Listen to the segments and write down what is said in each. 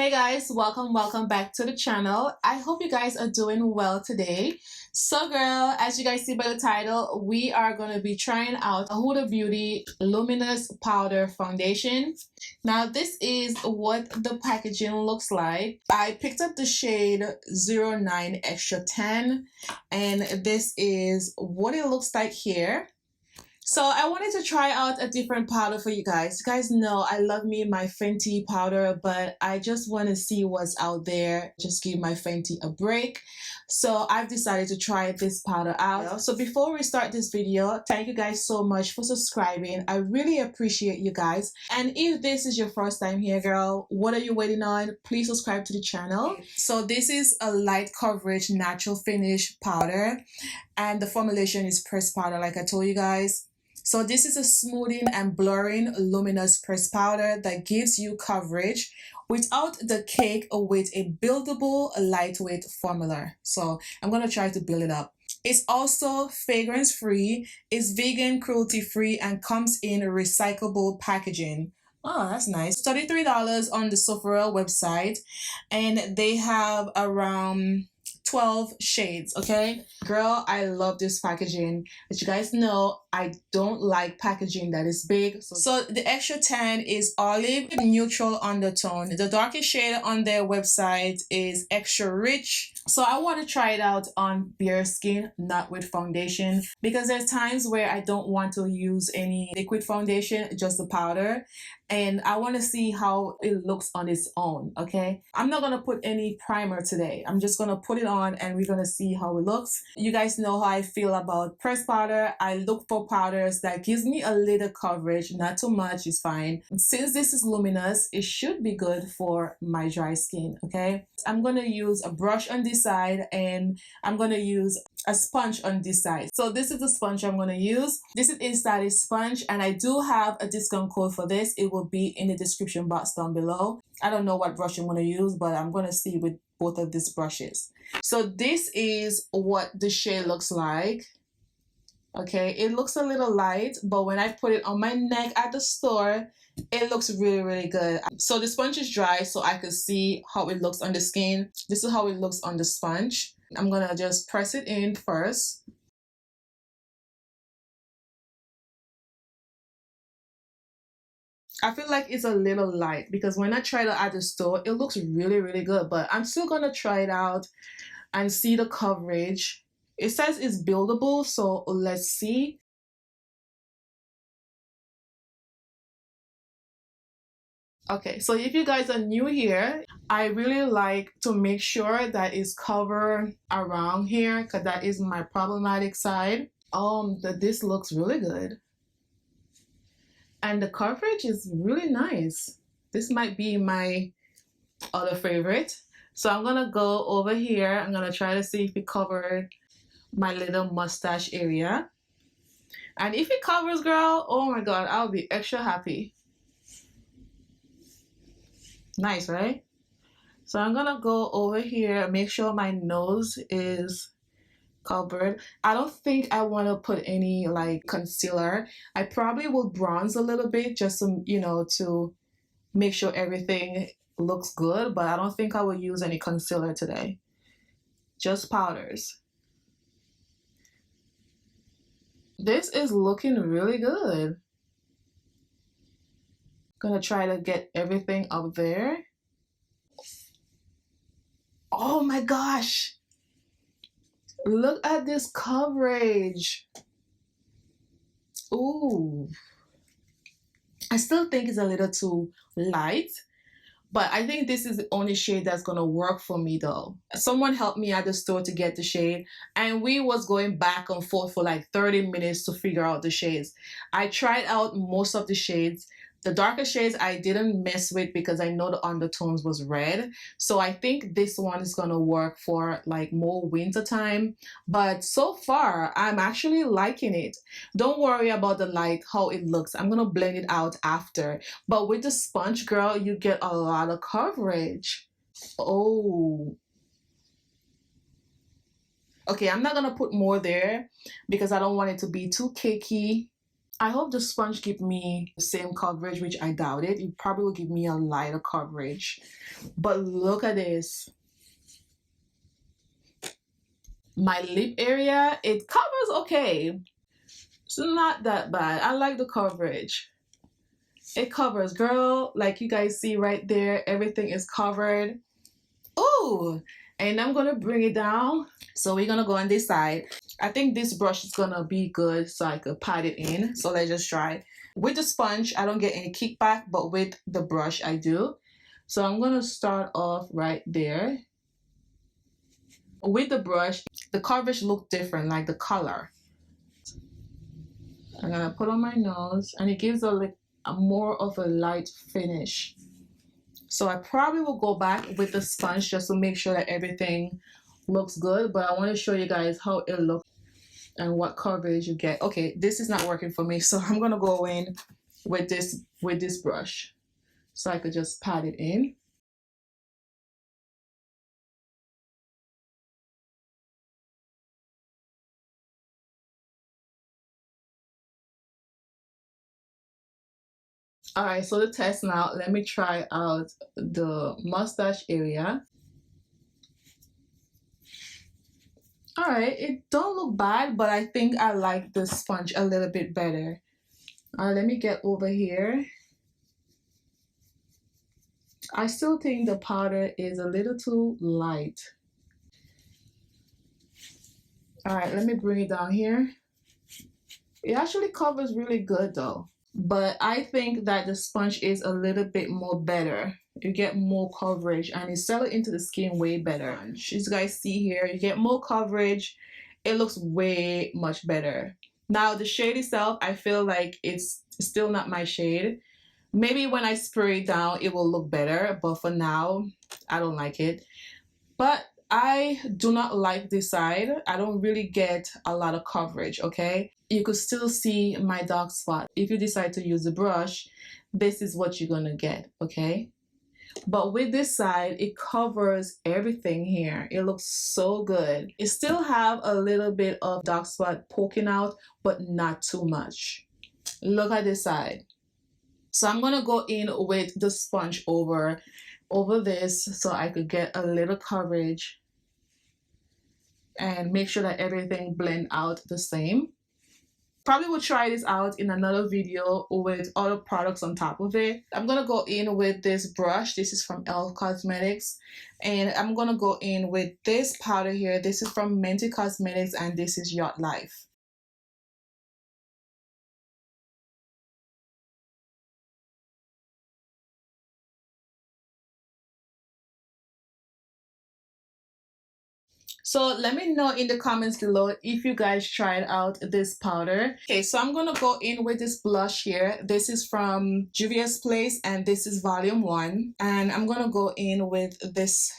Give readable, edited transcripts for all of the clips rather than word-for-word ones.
Hey guys, welcome back to the channel. I hope you guys are doing well today. So girl, as you guys see by the title, we are going to be trying out a Huda Beauty Luminous Powder Foundation. Now this is what the packaging looks like. I picked up the shade 09 Extra 10 and this is what it looks like here. So I wanted to try out a different powder for you guys. You guys know I love me my Fenty powder, but I just want to see what's out there. Just give my Fenty a break. So I've decided to try this powder out. So before we start this video, thank you guys so much for subscribing. I really appreciate you guys. And if this is your first time here, girl, what are you waiting on? Please subscribe to the channel. So this is a light coverage natural finish powder, and the formulation is pressed powder like I told you guys. So this is a smoothing and blurring luminous pressed powder that gives you coverage without the cake with a buildable lightweight formula. So I'm going to try to build it up. It's also fragrance free, is vegan, cruelty free, and comes in recyclable packaging. Oh, that's nice. $33 on the Sephora website, and they have around 12 shades. Okay, girl, I love this packaging. As you guys know, I don't like packaging that is big. So the extra 10 is olive neutral undertone. The darkest shade on their website is extra rich. So I want to try it out on bare skin, not with foundation, because there's times where I don't want to use any liquid foundation, just the powder, and I want to see how it looks on its own. Okay, I'm not gonna put any primer today. I'm just gonna put it on and we're gonna see how it looks. You guys know how I feel about pressed powder. I look for powders that gives me a little coverage, not too much is fine. Since this is luminous, it should be good for my dry skin. Okay, I'm gonna use a brush on this side and I'm gonna use a sponge on this side. So this is the sponge I'm going to use. This is Inside Sponge, and I do have a discount code for this. It will be in the description box down below. I don't know what brush I'm going to use, but I'm going to see with both of these brushes. So this is what the shade looks like. Okay, it looks a little light, but when I put it on my neck at the store, it looks really good. So the sponge is dry, so I can see how it looks on the skin. This is how it looks on the sponge. I'm gonna just press it in first. I feel like it's a little light because when I tried it at the store, it looks really good, but I'm still gonna try it out and see the coverage. It says it's buildable, so let's see. Okay, so if you guys are new here, I really like to make sure that it's covered around here because that is my problematic side. This looks really good. And the coverage is really nice. This might be my other favorite. So I'm gonna go over here. I'm gonna try to see if it covered my little mustache area. And if it covers, girl, oh my god, I'll be extra happy. Nice, right? So I'm gonna go over here, make sure my nose is covered. I don't think I want to put any like concealer. I probably will bronze a little bit just to, you know, to make sure everything looks good, but I don't think I will use any concealer today. Just powders. This is looking really good. Gonna try to get everything up there. Oh my gosh, look at this coverage. Ooh, I still think it's a little too light, but I think this is the only shade that's gonna work for me though. Someone helped me at the store to get the shade, and we was going back and forth for like 30 minutes to figure out the shades. I tried out most of the shades. The darker shades I didn't mess with because I know the undertones was red. So I think this one is gonna work for like more winter time. But so far, I'm actually liking it. Don't worry about the light, how it looks. I'm gonna blend it out after. But with the sponge, girl, you get a lot of coverage. Oh. Okay, I'm not gonna put more there because I don't want it to be too cakey. I hope the sponge give me the same coverage, which I doubt it. It probably will give me a lighter coverage. But look at this. My lip area, it covers okay. It's not that bad. I like the coverage. It covers, girl. Like you guys see right there, everything is covered. Ooh, and I'm gonna bring it down. So we're gonna go on this side. I think this brush is gonna be good so I could pat it in. So let's just try. With the sponge, I don't get any kickback, but with the brush, I do. So I'm gonna start off right there. With the brush, the coverage look different, like the color. I'm gonna put on my nose, and it gives a more of a light finish. So I probably will go back with the sponge just to make sure that everything looks good, but I want to show you guys how it looks and what coverage you get. Okay, this is not working for me, so I'm gonna go in with this brush so I could just pat it in. All right, so the test now. Let me try out the mustache area. All right, it don't look bad, but I think I like the sponge a little bit better. All right, let me get over here. I still think the powder is a little too light. All right, let me bring it down here. It actually covers really good though, but I think that the sponge is a little bit more better. You get more coverage and it settles into the skin way better. As you guys see here, you get more coverage. It looks way much better. Now the shade itself, I feel like it's still not my shade. Maybe when I spray it down, it will look better, but for now, I don't like it. But I do not like this side. I don't really get a lot of coverage, okay? You could still see my dark spot. If you decide to use the brush, this is what you're gonna get, okay? But with this side, it covers everything here. It looks so good. It still have a little bit of dark spot poking out, but not too much. Look at this side. So I'm gonna go in with the sponge over this so I could get a little coverage and make sure that everything blend out the same. Probably will try this out in another video with other products on top of it. I'm gonna go in with this brush. This is from BELLE Cosmetics, and I'm gonna go in with this powder here. This is from Menty Cosmetics, and this is Yacht Life. So let me know in the comments below if you guys tried out this powder. Okay, so I'm gonna go in with this blush here. This is from Juvia's Place, and this is volume 1. And I'm gonna go in with this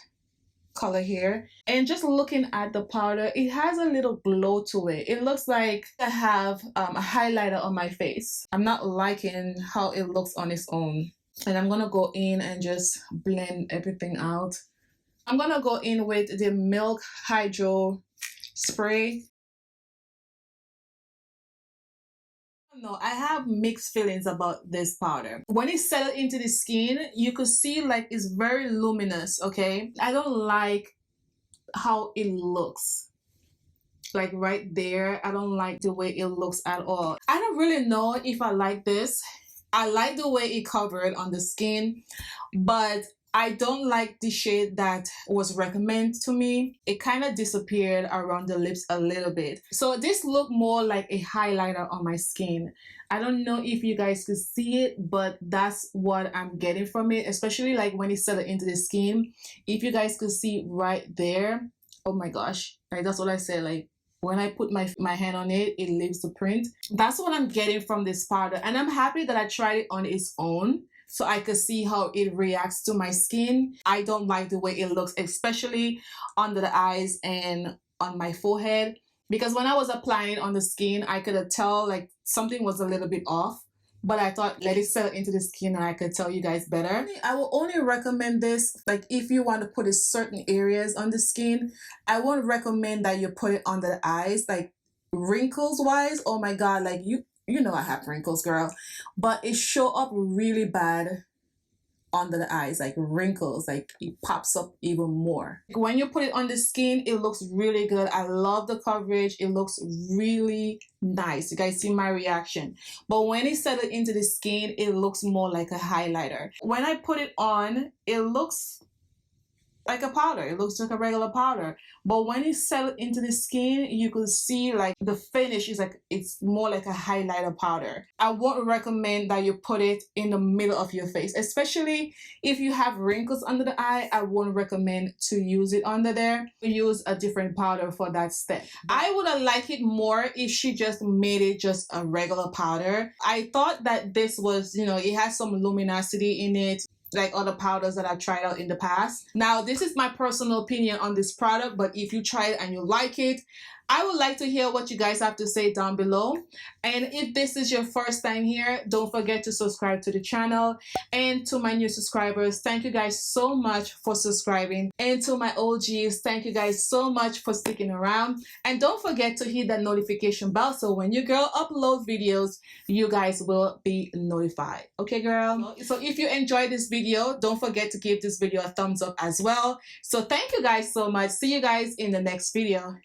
color here, and just looking at the powder, it has a little glow to it. It looks like I have a highlighter on my face. I'm not liking how it looks on its own. And I'm gonna go in and just blend everything out. I'm gonna go in with the Milk Hydro Spray. No, I have mixed feelings about this powder. When it settles into the skin, you could see like it's very luminous, okay? I don't like how it looks. Like right there, I don't like the way it looks at all. I don't really know if I like this. I like the way it covered on the skin, but I don't like the shade that was recommended to me. It kind of disappeared around the lips a little bit. So this looked more like a highlighter on my skin. I don't know if you guys could see it, but that's what I'm getting from it, especially like when it settled into the skin. If you guys could see right there, oh my gosh, like that's what I said, like when I put my hand on it, it leaves the print. That's what I'm getting from this powder, and I'm happy that I tried it on its own so I could see how it reacts to my skin. I don't like the way it looks, especially under the eyes and on my forehead, because when I was applying it on the skin, I could tell like something was a little bit off. But I thought let it settle into the skin and I could tell you guys better. I will only recommend this like if you want to put it certain areas on the skin. I won't recommend that you put it under the eyes, like wrinkles wise. Oh my god, like you know I have wrinkles, girl, but it show up really bad under the eyes, like wrinkles, like it pops up even more. When you put it on the skin, it looks really good. I love the coverage. It looks really nice. You guys see my reaction. But when it settled into the skin, it looks more like a highlighter. When I put it on, it looks like a powder. It looks like a regular powder. But when it settled into the skin, you could see like the finish is like, it's more like a highlighter powder. I won't recommend that you put it in the middle of your face, especially if you have wrinkles under the eye. I won't recommend to use it under there. Use a different powder for that step. I would have liked it more if she just made it just a regular powder. I thought that this was, you know, it has some luminosity in it, like other powders that I've tried out in the past. Now, this is my personal opinion on this product, but if you try it and you like it, I would like to hear what you guys have to say down below. And if this is your first time here, don't forget to subscribe to the channel. And to my new subscribers, thank you guys so much for subscribing. And to my OGs, thank you guys so much for sticking around. And don't forget to hit that notification bell so when your girl uploads videos, you guys will be notified. Okay, girl? So if you enjoyed this video, don't forget to give this video a thumbs up as well. So thank you guys so much. See you guys in the next video.